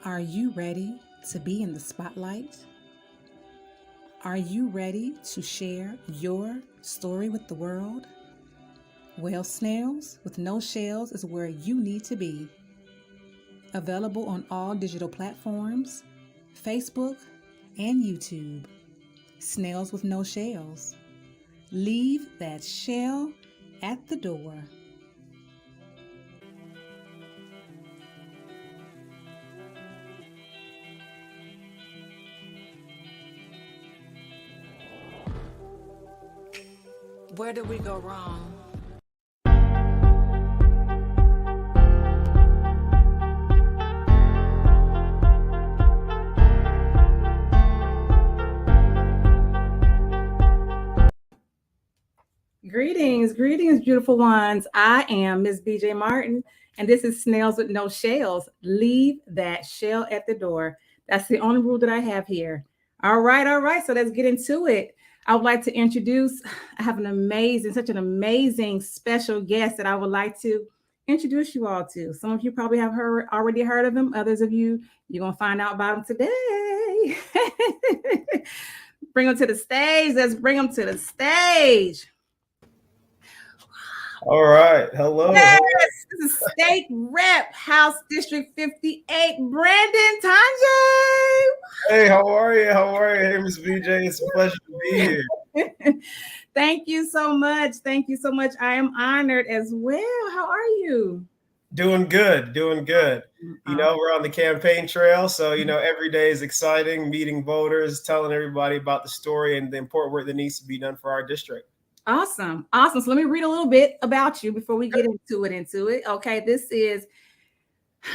Are you ready to be in the spotlight? Are you ready to share your story with the world? Well, Snails with No Shells is where you need to be. Available on all digital platforms, Facebook, and YouTube. Snails with No Shells. Leave that shell at the door. Where did we go wrong? Greetings, beautiful ones. I am Miss BJ Martin, and this is Snails with No Shells. Leave that shell at the door. That's the only rule that I have here. All right. So let's get into it. I would like to introduce, I have such an amazing special guest that I would like to introduce you all to. Some of you probably have already heard of him. Others of you, you're going to find out about him today. Bring him to the stage. Let's bring him to the stage. All right. Hello. Yes, this is State Rep House District 58, Brandon Tonge. Hey, how are you? Hey, Miss BJ. It's a pleasure to be here. Thank you so much. I am honored as well. How are you? Doing good. You know, we're on the campaign trail. So, every day is exciting, meeting voters, telling everybody about the story and the important work that needs to be done for our district. Awesome. So let me read a little bit about you before we get into it. Okay, this is,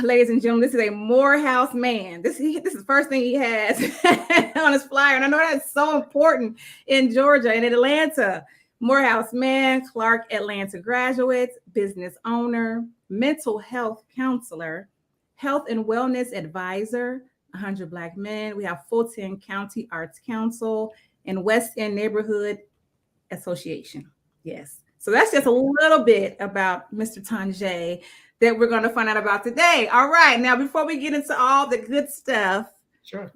ladies and gentlemen, this is a Morehouse man. This is the first thing he has on his flyer. And I know that's so important in Georgia and in Atlanta. Morehouse man, Clark Atlanta graduate, business owner, mental health counselor, health and wellness advisor, 100 Black men. We have Fulton County Arts Council and West End Neighborhood Association. Yes. So that's just a little bit about Mr. Tonge that we're going to find out about today. All right. Now, before we get into all the good stuff, sure.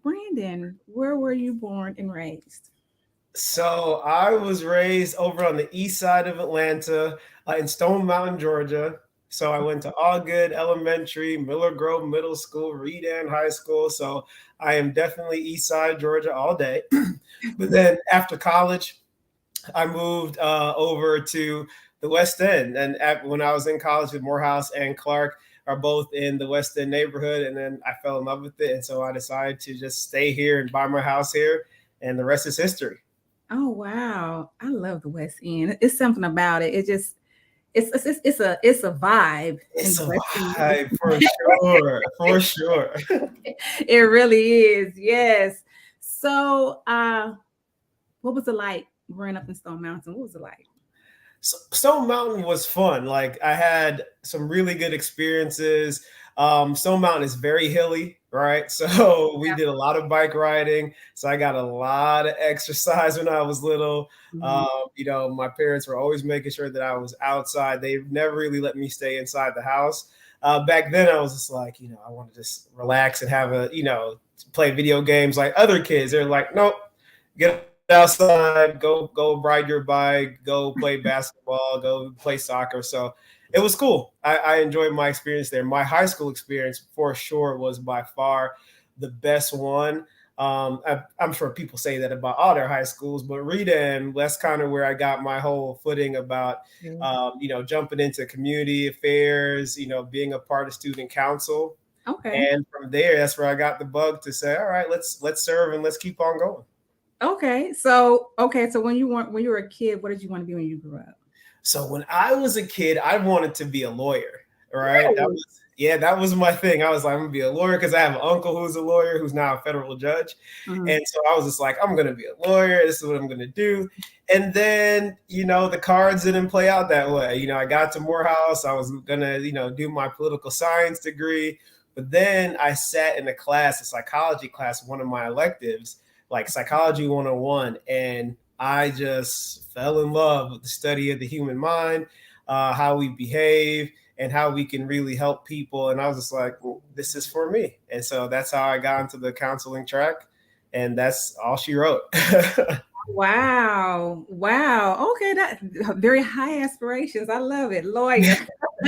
Brandon, where were you born and raised? So I was raised over on the east side of Atlanta in Stone Mountain, Georgia. So I went to Allgood Elementary, Miller Grove Middle School, Redan High School. So I am definitely east side Georgia all day. But then after college, I moved over to the West End. And when I was in college with Morehouse and Clark are both in the West End neighborhood. And then I fell in love with it. And so I decided to just stay here and buy my house here. And the rest is history. Oh, wow. I love the West End. It's something about it. It's a vibe. It's a vibe for sure. It really is. Yes. So what was it like growing up in Stone Mountain? What was it like? Stone Mountain was fun. Like I had some really good experiences. Stone Mountain is very hilly, right? So we did a lot of bike riding. So I got a lot of exercise when I was little. Mm-hmm. My parents were always making sure that I was outside. They never really let me stay inside the house. Back then I was just like, I want to just relax and have play video games like other kids. They're like, nope, get outside, go ride your bike, go play basketball, go play soccer. So it was cool. I enjoyed my experience there. My high school experience for sure was by far the best one. I'm sure people say that about all their high schools, but Redan, that's kind of where I got my whole footing about, jumping into community affairs, being a part of student council. Okay. And from there, that's where I got the bug to say, all right, let's serve and let's keep on going. Okay. So when you were a kid, what did you want to be when you grew up? So when I was a kid, I wanted to be a lawyer, right? Really? That was my thing. I was like, I'm gonna be a lawyer because I have an uncle who's a lawyer who's now a federal judge. Mm-hmm. And so I was just like, I'm gonna be a lawyer. This is what I'm gonna do. And then, the cards didn't play out that way. I got to Morehouse. I was gonna, do my political science degree. But then I sat in a psychology class, one of my electives, like Psychology 101. And I just fell in love with the study of the human mind. how we behave, and how we can really help people. And I was just like, well, this is for me. And so that's how I got into the counseling track. And that's all she wrote. Wow. Wow. Okay. That very high aspirations. I love it. Lawyer.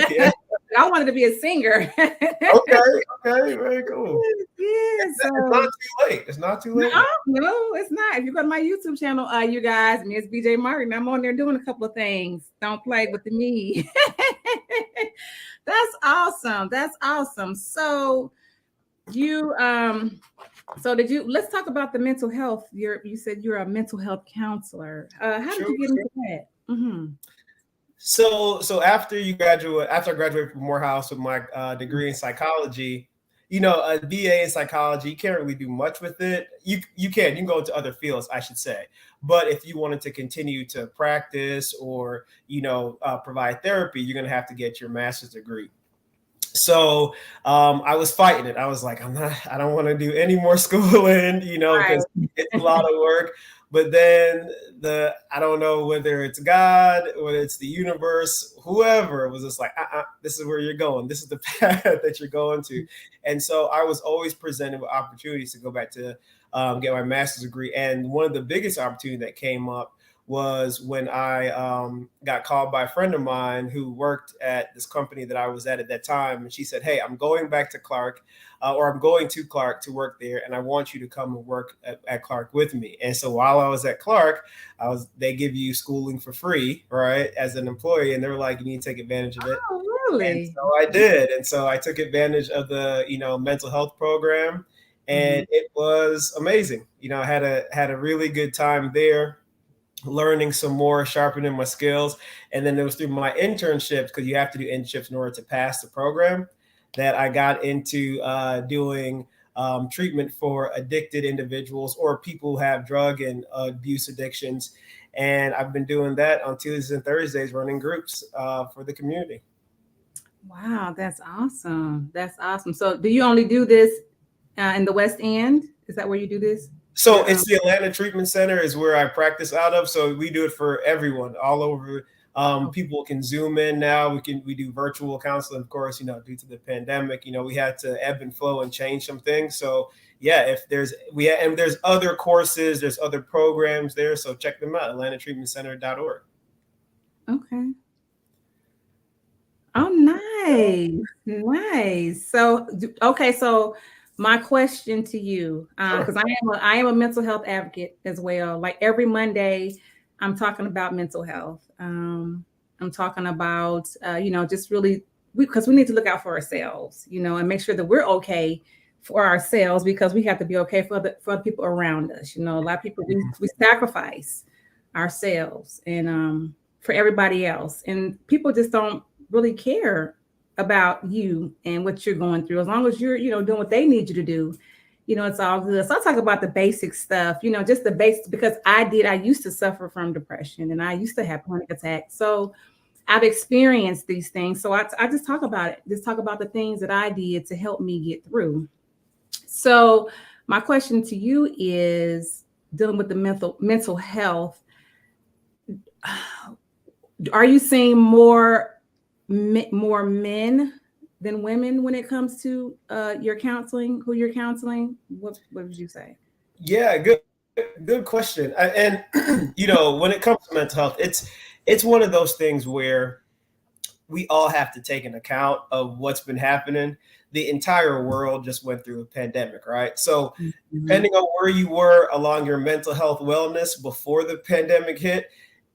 Yeah. I wanted to be a singer. Okay, very cool. Yeah, It's not too late. It's not too late. No, it's not. If you go to my YouTube channel, you guys, Miss BJ Martin, I'm on there doing a couple of things. Don't play with me. That's awesome. That's awesome. So let's talk about the mental health. You said you're a mental health counselor. How did you get into that? Mm-hmm. So after I graduated from Morehouse with my degree in psychology, a BA in psychology, you can't really do much with it. You can go into other fields, I should say. But if you wanted to continue to practice or, provide therapy, you're going to have to get your master's degree. So I was fighting it. I was like, I don't want to do any more schooling, because it's a lot of work. But then I don't know whether it's God, whether it's the universe, whoever was just like, this is where you're going. This is the path that you're going to. And so I was always presented with opportunities to go back to get my master's degree. And one of the biggest opportunities that came up was when I got called by a friend of mine who worked at this company that I was at that time. And she said, hey, I'm going back to Clark, or I'm going to Clark to work there. And I want you to come and work at Clark with me. And so while I was at Clark, they give you schooling for free, right, as an employee. And they were like, you need to take advantage of it. Oh, really? And so I did. And so I took advantage of the, mental health program. And it was amazing. I had a really good time there, learning some more, sharpening my skills. And then it was through my internships, because you have to do internships in order to pass the program, that I got into doing treatment for addicted individuals or people who have drug and abuse addictions. And I've been doing that on Tuesdays and Thursdays, running groups for the community. Wow, that's awesome. That's awesome. So do you only do this in the West End? Is that where you do this? So it's the Atlanta Treatment Center is where I practice out of. So we do it for everyone all over. People can Zoom in now. We do virtual counseling, of course, due to the pandemic, we had to ebb and flow and change some things. So yeah, there's other courses, there's other programs there. So check them out, atlantatreatmentcenter.org. Okay. Oh, nice. Nice. So, okay. So my question to you, because I am a mental health advocate as well. Like every Monday, I'm talking about mental health. I'm talking about, just really, because we need to look out for ourselves, and make sure that we're okay for ourselves, because we have to be okay for other people around us. A lot of people, we sacrifice ourselves and for everybody else. And people just don't really care about you and what you're going through. As long as you're, doing what they need you to do, it's all good. So I'll talk about the basic stuff, just the basics, because I used to suffer from depression and I used to have panic attacks. So I've experienced these things. So I just talk about it, just talk about the things that I did to help me get through. So my question to you is, dealing with the mental health, are you seeing more men than women when it comes to your counseling, who you're counseling? What would you say? Yeah, good question. And when it comes to mental health, it's one of those things where we all have to take an account of what's been happening. The entire world just went through a pandemic, right? So depending on where you were along your mental health wellness before the pandemic hit,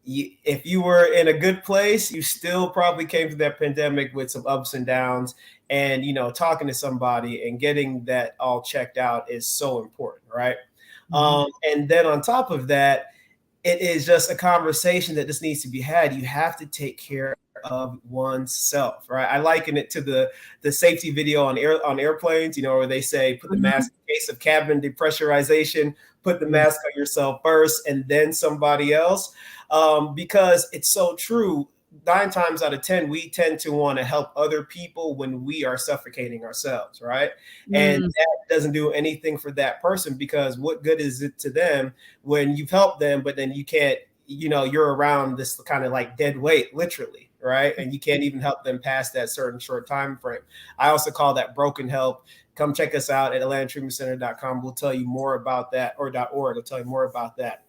if you were in a good place, you still probably came through that pandemic with some ups and downs. And, talking to somebody and getting that all checked out is so important, right? And then on top of that, it is just a conversation that just needs to be had. You have to take care of oneself, right? I liken it to the safety video on airplanes, where they say, put the mask in case of cabin depressurization, put the mask on yourself first and then somebody else. Because it's so true. 9 times out of 10, we tend to want to help other people when we are suffocating ourselves, right? And that doesn't do anything for that person, because what good is it to them when you've helped them, but then you can't, you're around this kind of like dead weight, literally, right? And you can't even help them past that certain short time frame. I also call that broken help. Come check us out at AtlantaTreatmentCenter.com. We'll tell you more about that, or .org. We'll tell you more about that.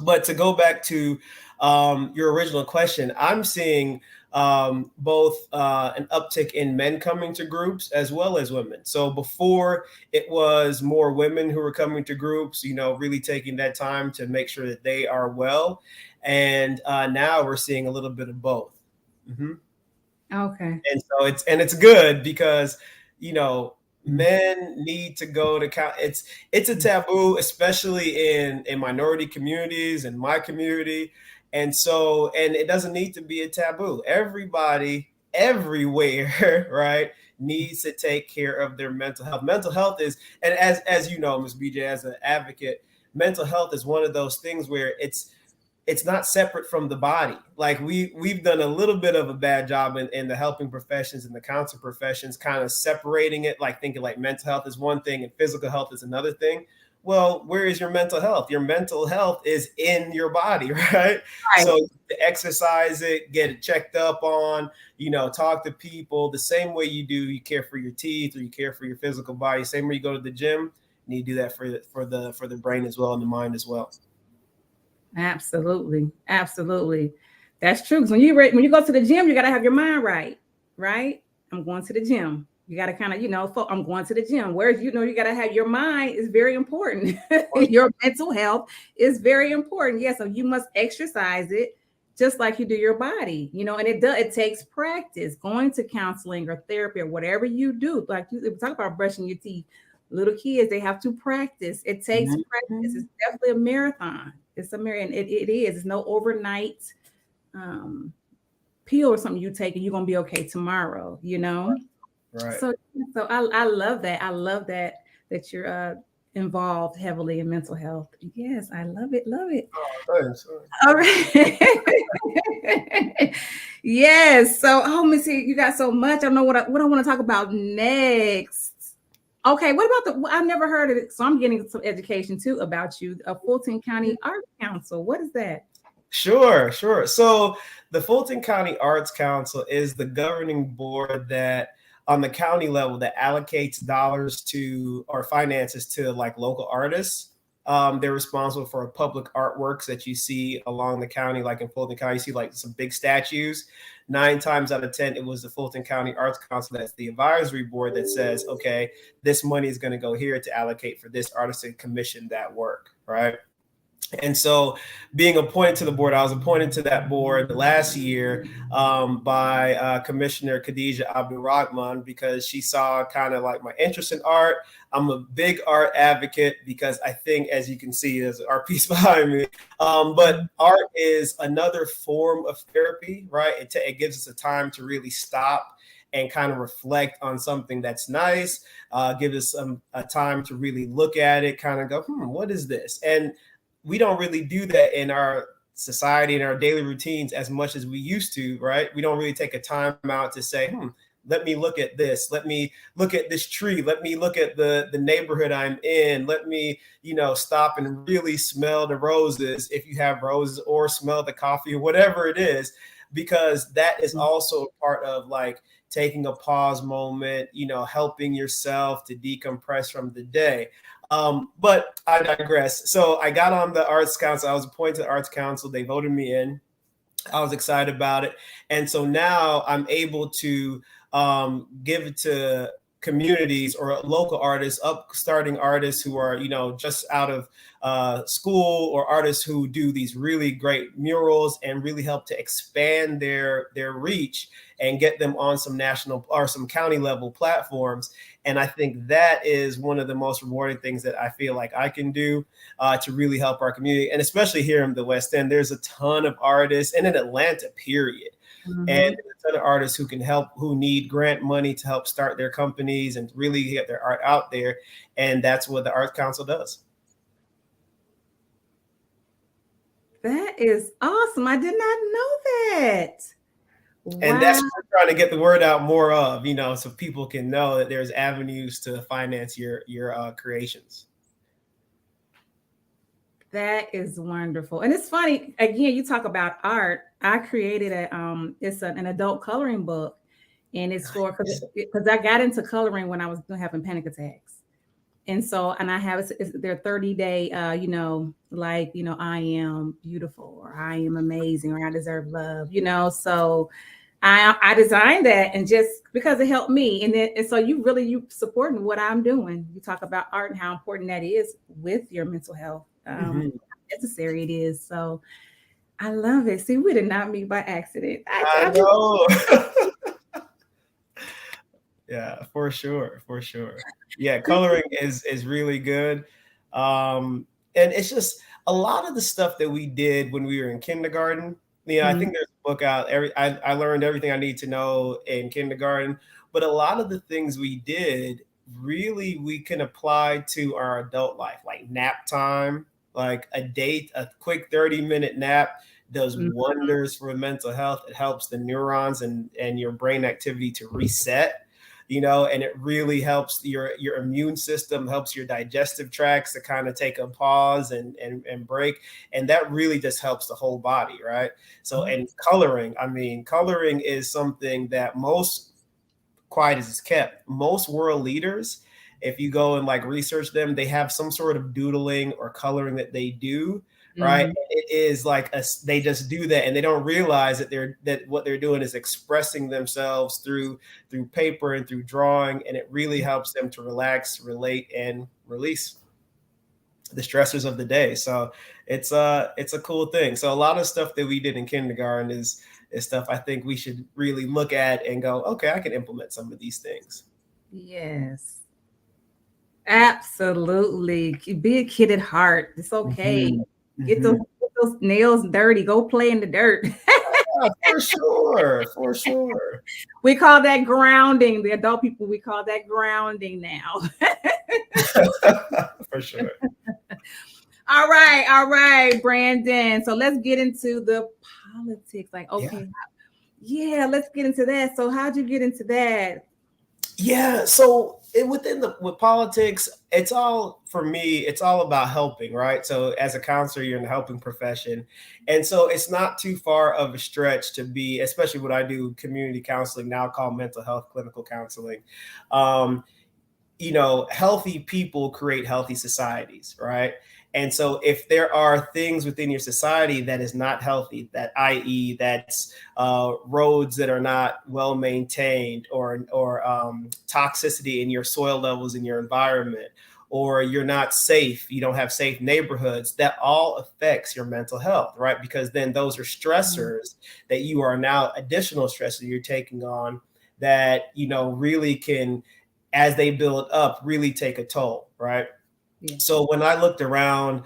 But to go back to your original question, I'm seeing both an uptick in men coming to groups as well as women. So before, it was more women who were coming to groups, really taking that time to make sure that they are well. And now we're seeing a little bit of both. Mm-hmm. Okay. And so it's good because, men need to go to count. It's a taboo, especially in minority communities and my community. And so, and it doesn't need to be a taboo. Everybody, everywhere, right, needs to take care of their mental health. Mental health is, and as you know, Ms. BJ, as an advocate, mental health is one of those things where it's not separate from the body. Like we've done a little bit of a bad job in the helping professions and the counseling professions, kind of separating it, like thinking like mental health is one thing and physical health is another thing. Well, where is your mental health? Your mental health is in your body, right? So exercise it, get it checked up on, talk to people the same way you care for your teeth or you care for your physical body, same way you go to the gym, and you do that for the brain as well and the mind as well. Absolutely. That's true. Because when you go to the gym, you got to have your mind right? I'm going to the gym. You got to kind of, I'm going to the gym. Whereas, you got to have your mind is very important. Your mental health is very important. Yeah. So you must exercise it just like you do your body, and it takes practice going to counseling or therapy or whatever you do. Like you talk about brushing your teeth, little kids, they have to practice. It takes practice. It's definitely a marathon. It's a marathon. It is. It's no overnight pill or something you take and you're going to be okay tomorrow, Right. So I love that. I love that you're involved heavily in mental health. Yes, I love it. Oh, thanks. All right. Yes. So, Missy, you got so much. I don't know what I want to talk about next. Okay, what about I've never heard of it, so I'm getting some education too about you. A Fulton County Arts Council. What is that? Sure. So the Fulton County Arts Council is the governing board that on the county level that allocates dollars to or finances to like local artists. They're responsible for public artworks that you see along the county, like in Fulton County, you see like some big statues. 9 times out of 10, it was the Fulton County Arts Council. That's the advisory board that says, okay, this money is going to go here to allocate for this artist and commission that work, right? And so being appointed to the board, I was appointed to that board last year by Commissioner Khadija Abdul-Rahman because she saw kind of like my interest in art. I'm a big art advocate because I think, as you can see, there's an art piece behind me. But art is another form of therapy, right? It gives us a time to really stop and kind of reflect on something that's nice, give us a time to really look at it, kind of go, what is this? And we don't really do that in our society, in our daily routines as much as we used to, right? We don't really take a time out to say, let me look at this. Let me look at this tree. Let me look at the neighborhood I'm in. Let me, stop and really smell the roses if you have roses, or smell the coffee or whatever it is, because that is also a part of like taking a pause moment, helping yourself to decompress from the day. But I digress. So I got on the Arts Council. I was appointed to the Arts Council. They voted me in. I was excited about it. And so now I'm able to give it to communities or local artists, upstarting artists who are, just out of school, or artists who do these really great murals and really help to expand their reach and get them on some national or some county level platforms. And I think that is one of the most rewarding things that I feel like I can do to really help our community. And especially here in the West End, there's a ton of artists, and in Atlanta, period. And a ton of artists who can help, who need grant money to help start their companies and really get their art out there. And that's what the Arts Council does. That is awesome. I did not know that. Wow. And that's what we're trying to get the word out more of, so people can know that there's avenues to finance your creations. That is wonderful. And it's funny, again, you talk about art. I created an adult coloring book, and it's for, because I got into coloring when I was having panic attacks. And so, and I have it's their 30-day, like, I am beautiful, or I am amazing, or I deserve love, So I designed that, and just because it helped me. And so you supporting what I'm doing. You talk about art and how important that is with your mental health. How necessary it is. So I love it. See, we did not meet by accident. I know. Yeah, for sure. Yeah, coloring is really good. And it's just a lot of the stuff that we did when we were in kindergarten. I think there's a book out. I learned everything I need to know in kindergarten, but a lot of the things we did really we can apply to our adult life, like nap time, like a quick 30-minute nap does wonders for mental health. It helps the neurons and your brain activity to reset, and it really helps your immune system, helps your digestive tracts to kind of take a pause and break. And that really just helps the whole body, right? So, and coloring is something that quiet as it's kept. Most world leaders, if you go and like research them, they have some sort of doodling or coloring that they do, right? It is like they just do that, and they don't realize that what they're doing is expressing themselves through paper and through drawing, and it really helps them to relax, relate, and release the stressors of the day. So it's a cool thing. So a lot of stuff that we did in kindergarten is stuff I think we should really look at and go, okay, I can implement some of these things. Yes. Absolutely. Be a kid at heart. It's okay. Get those nails dirty. Go play in the dirt. For sure. We call that grounding. The adult people, we call that grounding now. For sure. All right, Brandon. So let's get into the politics. Like, okay, yeah, let's get into that. So how'd you get into that? Yeah, so with politics, it's all about helping, right? So as a counselor, you're in the helping profession. And so it's not too far of a stretch to be, especially what I do, community counseling, now called mental health clinical counseling. Healthy people create healthy societies, right? And so if there are things within your society that is not healthy, that i.e. that's roads that are not well maintained, or toxicity in your soil levels in your environment, or you're not safe, you don't have safe neighborhoods, that all affects your mental health, right? Because then those are stressors that you are now additional stressors you're taking on that, really can, as they build up, really take a toll, right? Yeah. So when I looked around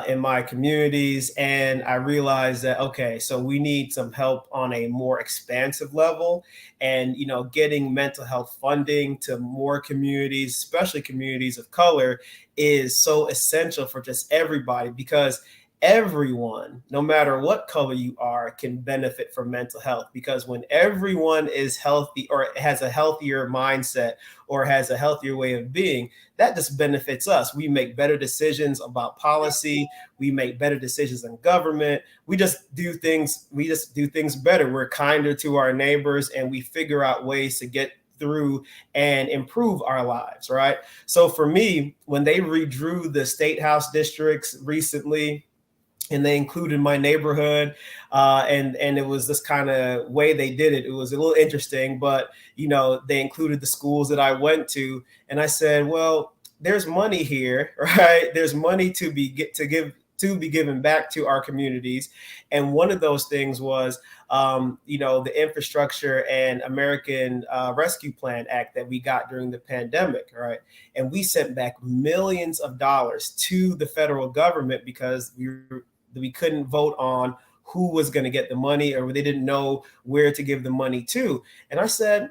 in my communities, and I realized that, okay, so we need some help on a more expansive level, and, getting mental health funding to more communities, especially communities of color, is so essential for just everybody, because everyone, no matter what color you are, can benefit from mental health. Because when everyone is healthy, or has a healthier mindset, or has a healthier way of being, that just benefits us. We make better decisions about policy. We make better decisions in government. We just do things better. We're kinder to our neighbors, and we figure out ways to get through and improve our lives, right? So for me, when they redrew the state house districts recently, and they included my neighborhood, and it was this kind of way they did it. It was a little interesting, but they included the schools that I went to, and I said, well, there's money here, right? There's money to be given back to our communities, and one of those things was, the Infrastructure and American Rescue Plan Act that we got during the pandemic, right? And we sent back millions of dollars to the federal government because we couldn't vote on who was going to get the money, or they didn't know where to give the money to. And I said,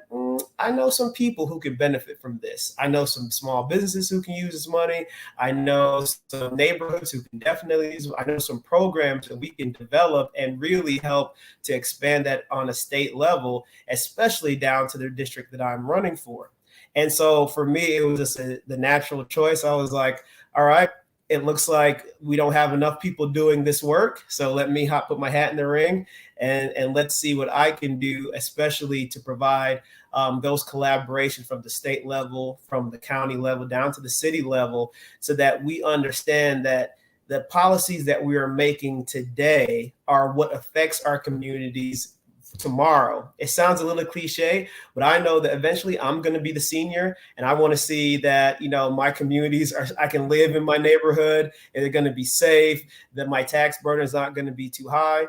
I know some people who can benefit from this. I know some small businesses who can use this money. I know some neighborhoods who can definitely use it. I know some programs that we can develop and really help to expand that on a state level, especially down to the district that I'm running for. And so for me, it was just the natural choice. I was like, all right, it looks like we don't have enough people doing this work. So let me put my hat in the ring and let's see what I can do, especially to provide those collaborations from the state level, from the county level down to the city level, so that we understand that the policies that we are making today are what affects our communities tomorrow. It sounds a little cliche, but I know that eventually I'm going to be the senior, and I want to see that, my communities I can live in my neighborhood and they're going to be safe, that my tax burden is not going to be too high.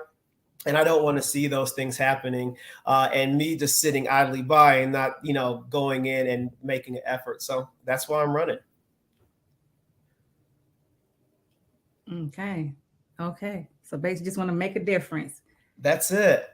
And I don't want to see those things happening and me just sitting idly by and not, going in and making an effort. So that's why I'm running. Okay. So basically just want to make a difference. That's it.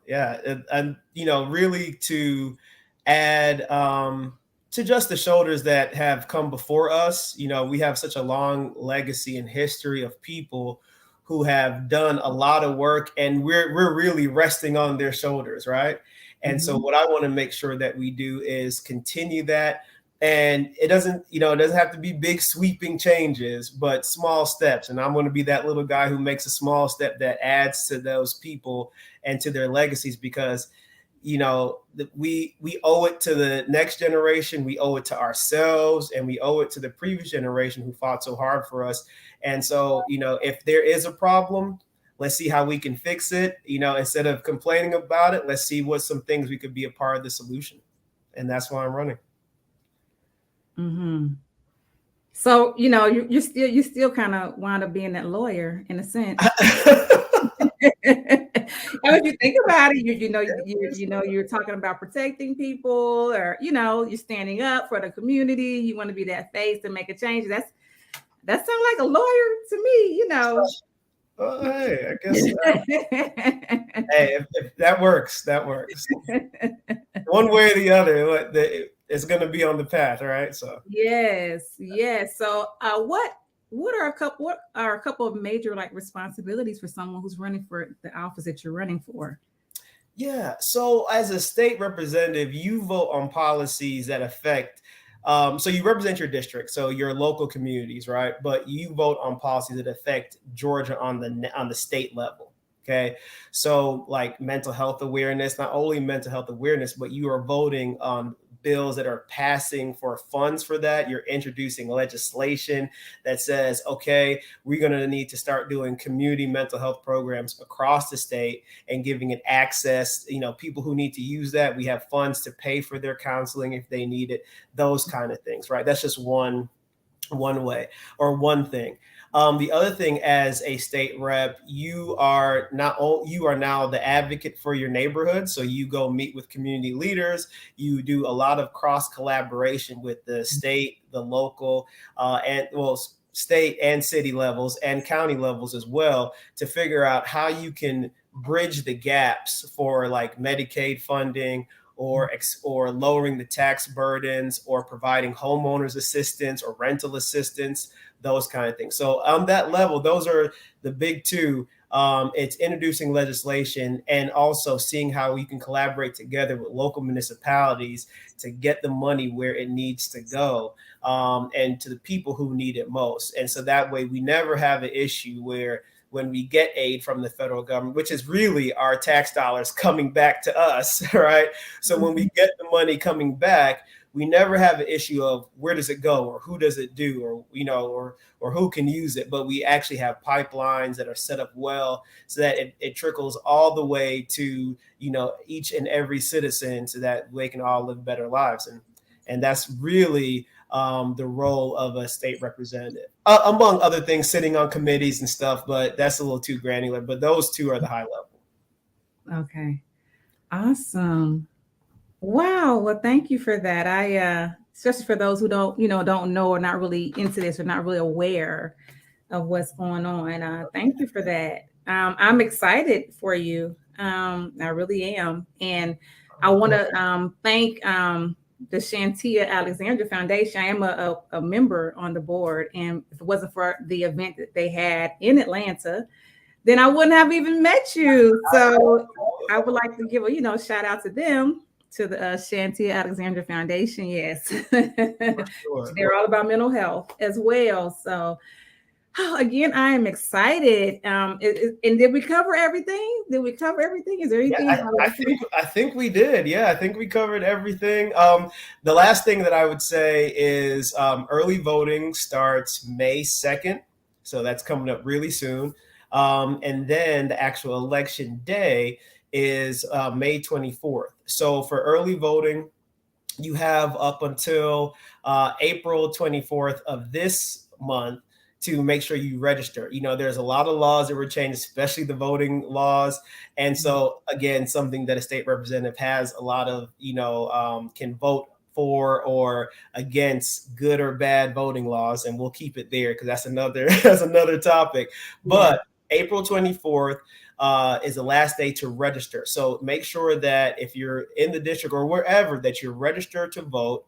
Yeah. And, really to add to just the shoulders that have come before us. We have such a long legacy and history of people who have done a lot of work, and we're really resting on their shoulders, right? And so what I want to make sure that we do is continue that. And it doesn't have to be big sweeping changes, but small steps. And I'm going to be that little guy who makes a small step that adds to those people and to their legacies, because, we owe it to the next generation. We owe it to ourselves, and we owe it to the previous generation who fought so hard for us. And so, if there is a problem, let's see how we can fix it. Instead of complaining about it, let's see what some things we could be a part of the solution. And that's why I'm running. Mm-hmm. So, you still kind of wind up being that lawyer in a sense. If you think about it, you're talking about protecting people, or, you're standing up for the community. You want to be that face to make a change. That sounds like a lawyer to me, Oh, hey, I guess. Hey, if that works, that works. One way or the other, it's going to be on the path, right? So yes. So, what are a couple of major responsibilities for someone who's running for the office that you're running for? Yeah. So as a state representative, you vote on policies that affect. So you represent your district, so your local communities, right? But you vote on policies that affect Georgia on the state level. Okay. So like mental health awareness, not only mental health awareness, but you are voting on bills that are passing for funds for that. You're introducing legislation that says, okay, we're going to need to start doing community mental health programs across the state and giving it access. People who need to use that, we have funds to pay for their counseling if they need it, those kind of things, right? That's just one way or one thing. The other thing, as a state rep, you are now the advocate for your neighborhood. So you go meet with community leaders. You do a lot of cross collaboration with the state, the local, state and city levels and county levels as well, to figure out how you can bridge the gaps for like Medicaid funding, or lowering the tax burdens, or providing homeowners assistance or rental assistance, those kind of things. So on that level, those are the big two. It's introducing legislation and also seeing how we can collaborate together with local municipalities to get the money where it needs to go, and to the people who need it most. And so that way we never have an issue where when we get aid from the federal government, which is really our tax dollars coming back to us, right? So when we get the money coming back, we never have an issue of where does it go, or who does it do, or who can use it. But we actually have pipelines that are set up well so that it trickles all the way to, each and every citizen, so that they can all live better lives. And that's really the role of a state representative, among other things, sitting on committees and stuff, but that's a little too granular. But those two are the high level. Okay. Awesome. Wow. Well, thank you for that. I especially for those who don't know, or not really into this, or not really aware of what's going on. Thank you for that. I'm excited for you. I really am. And I want to thank the Shantia Alexandra Foundation. I am a member on the board. And if it wasn't for the event that they had in Atlanta, then I wouldn't have even met you. So I would like to give a shout out to them. to the Shantia Alexandra Foundation. Yes. Sure. They're all about mental health as well. So, again, I am excited. And did we cover everything? Did we cover everything? Is there anything? Yeah, I think we did. Yeah, I think we covered everything. The last thing that I would say is early voting starts May 2nd. So that's coming up really soon. And then the actual election day is May 24th. So for early voting, you have up until April 24th of this month to make sure you register. You know, there's a lot of laws that were changed, especially the voting laws. And so, again, something that a state representative has a lot of, can vote for or against good or bad voting laws. And we'll keep it there because that's another topic. But April 24th is the last day to register. So make sure that if you're in the district or wherever that you're registered to vote,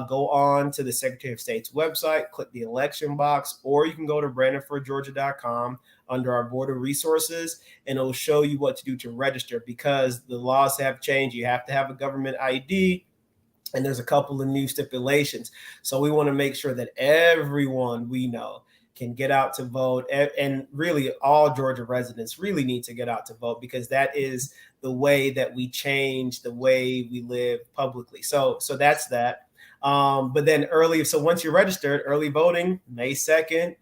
go on to the Secretary of State's website, click the election box, or you can go to BrandonForGeorgia.com under our voter resources, and it'll show you what to do to register because the laws have changed. You have to have a government ID, and there's a couple of new stipulations. So we want to make sure that everyone we know can get out to vote, and really all Georgia residents really need to get out to vote because that is the way that we change the way we live publicly. So that's that. But then so once you're registered, early voting, May 2nd,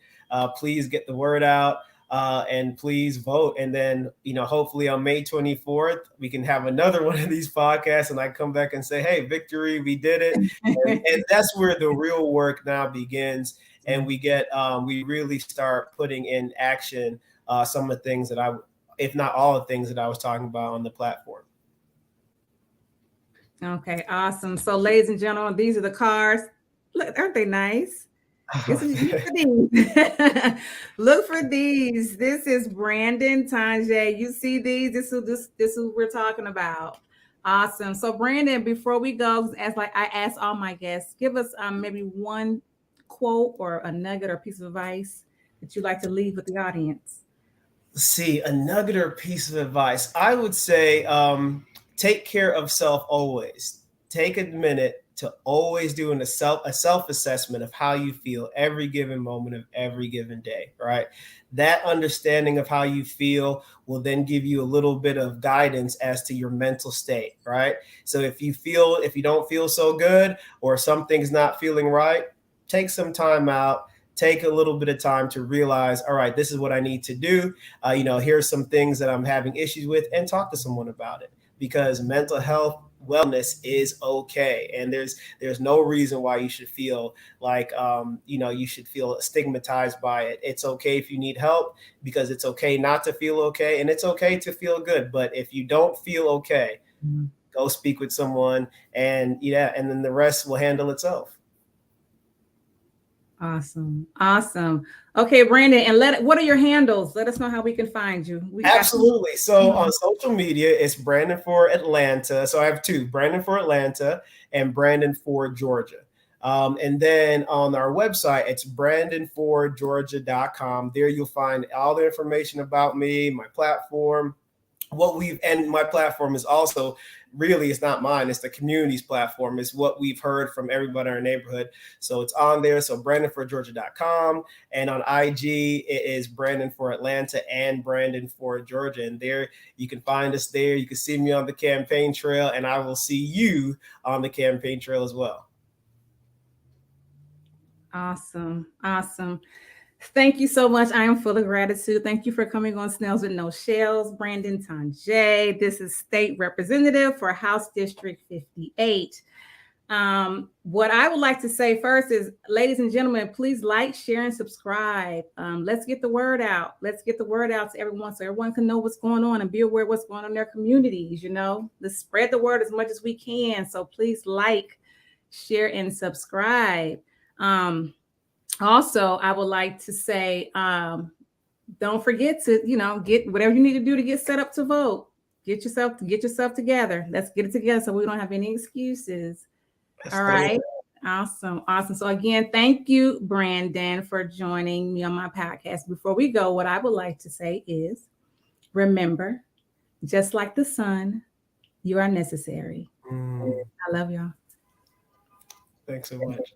please get the word out and please vote. And then, hopefully on May 24th, we can have another one of these podcasts and I come back and say, hey, victory, we did it. And that's where the real work now begins. And we really start putting in action some of the things that if not all the things that I was talking about on the platform. Okay, awesome. So, ladies and gentlemen, these are the cards. Look, aren't they nice? Look for these. This is Brandon, Tonge. You see these? This is what we're talking about. Awesome. So, Brandon, before we go, as like I ask all my guests, give us maybe one quote or a nugget or piece of advice that you'd like to leave with the audience. Let's see, a nugget or piece of advice. I would say take care of self always. Take a minute to always do a self-assessment of how you feel every given moment of every given day, right? That understanding of how you feel will then give you a little bit of guidance as to your mental state, right? So if you don't feel so good or something's not feeling right, take some time out, take a little bit of time to realize, all right, this is what I need to do. Here's some things that I'm having issues with and talk to someone about it because mental health wellness is okay. And there's no reason why you should feel like, you should feel stigmatized by it. It's okay if you need help because it's okay not to feel okay and it's okay to feel good. But if you don't feel okay, go speak with someone and then the rest will handle itself. Awesome. Okay, Brandon, and what are your handles? Let us know how we can find you. Absolutely. So on social media, it's Brandon for Atlanta. So I have two, Brandon for Atlanta and Brandon for Georgia. And then on our website, it's BrandonForGeorgia.com. There you'll find all the information about me, my platform, and my platform is also really, it's not mine, it's the community's platform. It's what we've heard from everybody in our neighborhood. So it's on there. So BrandonForGeorgia.com, and on IG, it is Brandon for Atlanta and Brandon for Georgia. And there you can find us there. You can see me on the campaign trail, and I will see you on the campaign trail as well. Awesome. Thank you so much. I am full of gratitude. Thank you for coming on Snails with No Shells. Brandon Tonge. This is State Representative for House District 58. What I would like to say first is, ladies and gentlemen, please like, share, and subscribe. Let's get the word out. Let's get the word out to everyone so everyone can know what's going on and be aware of what's going on in their communities. Let's spread the word as much as we can. So please like, share, and subscribe. Also, I would like to say, don't forget to, get whatever you need to do to get set up to vote. Get yourself together. Let's get it together so we don't have any excuses. All right. Awesome. So again, thank you, Brandon, for joining me on my podcast. Before we go, what I would like to say is, remember, just like the sun, you are necessary. I love y'all. Thanks so much.